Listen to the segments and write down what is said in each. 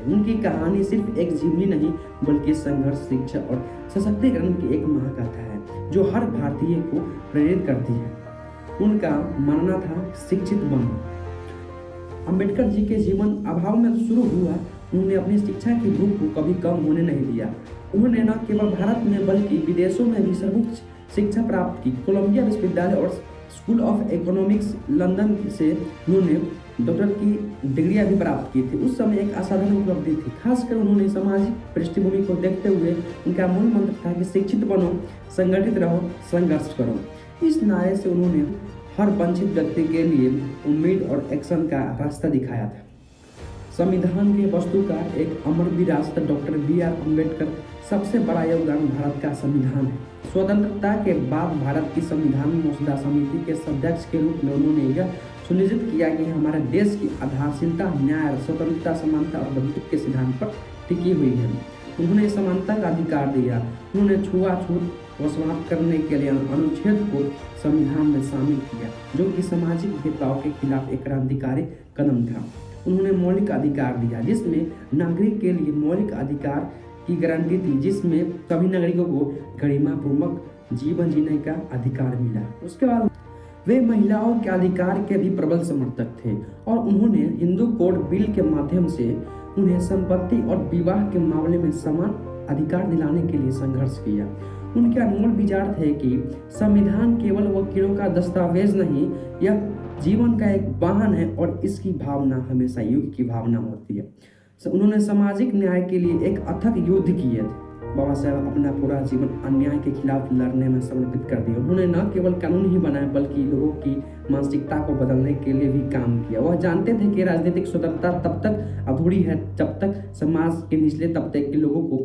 उनकी कहानी सिर्फ एक जीवनी नहीं बल्कि संघर्ष, शिक्षा और सशक्तिकरण की एक महाकथा है जो हर भारतीय को प्रेरित करती है। उनका मानना था शिक्षित बनो। अंबेडकर जी के जीवन अभाव में शुरू हुआ। उन्होंने अपनी शिक्षा की भूख को कभी कम होने नहीं दिया। उन्होंने न केवल भारत में बल्कि विदेशों में भी सर्वोच्च शिक्षा प्राप्त की। कोलंबिया विश्वविद्यालय और स्कूल ऑफ इकोनॉमिक्स लंदन से उन्होंने डॉक्टर की डिग्रियां भी प्राप्त की थी। उस समय एक असाधारण उपलब्धि थी। खासकर उन्होंने सामाजिक पृष्ठभूमि को देखते हुए उनका मूल मंत्र था कि शिक्षित बनो, संगठित रहो, संघर्ष करो। इस नारे से उन्होंने हर वंचित व्यक्ति के लिए उम्मीद और एक्शन का रास्ता दिखाया था। संविधान के वस्तुकार एक अमर विरासत डॉक्टर बी.आर. अम्बेडकर सबसे बड़ा योगदान भारत का संविधान है। स्वतंत्रता के बाद भारत की संविधान मसौदा समिति के सदस्य के रूप में उन्होंने यह सुनिश्चित किया कि हमारे देश की आधारशिलता न्याय, स्वतंत्रता, समानता और बंधुत्व के सिद्धांत पर टिकी हुई है। उन्होंने समानता का अधिकार दिया। उन्होंने छुआछूत को समाप्त करने के लिए अनुच्छेद को संविधान में शामिल किया, जो कि सामाजिक भेदभाव के खिलाफ एक क्रांतिकारी कदम था। उन्होंने मौलिक अधिकार दिया, जिसमें नागरिक के लिए मौलिक अधिकार की गारंटी थी, जिसमें सभी नागरिकों को गरिमापूर्वक जीवन जीने का अधिकार मिला। उसके बाद वे महिलाओं के अधिकार के भी प्रबल समर्थक थे और उन्होंने हिंदू कोड बिल के माध्यम से उन्हें संपत्ति और विवाह के मामले में समान अधिकार दिलाने के लिए संघर्ष किया। उनके अनमोल विचार थे कि संविधान केवल वकीलों का दस्तावेज नहीं, यह जीवन का एक वाहन है और इसकी भावना हमेशा युग की भावना होती है। उन्होंने सामाजिक न्याय के लिए एक अथक युद्ध किए थे। बाबा साहब अपना पूरा जीवन अन्याय के खिलाफ लड़ने में समर्पित कर दिया। उन्होंने न केवल कानून ही बनाए बल्कि लोगों की मानसिकता को बदलने के लिए भी काम किया। वह जानते थे कि राजनीतिक स्वतंत्रता तब तक अधूरी है जब तक समाज के निचले तबके के लोगों को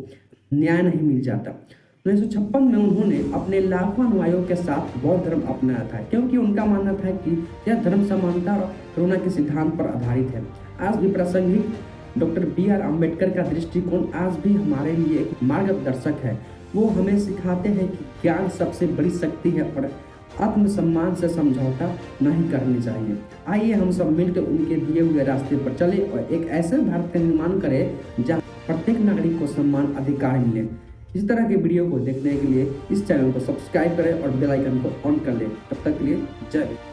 न्याय नहीं मिल जाता। 1956 में उन्होंने अपने लाखों अनुयायियों के साथ बौद्ध धर्म अपनाया था, क्योंकि उनका मानना था कि यह धर्म समानता और करुणा के सिद्धांत पर आधारित है। आज भी प्रासंगिक डॉक्टर बी.आर. अम्बेडकर का दृष्टिकोण आज भी हमारे लिए एक मार्गदर्शक है। वो हमें सिखाते हैं कि ज्ञान सबसे बड़ी शक्ति है और आत्मसम्मान से समझौता नहीं करनी चाहिए। आइए हम सब मिलकर उनके दिए हुए रास्ते पर चले और एक ऐसे भारत का निर्माण करें जहाँ प्रत्येक नागरिक को सम्मान अधिकार मिले। इस तरह के वीडियो को देखने के लिए इस चैनल को सब्सक्राइब करें और बेल आइकन को ऑन कर लें। तब तक के लिए जय हिंद।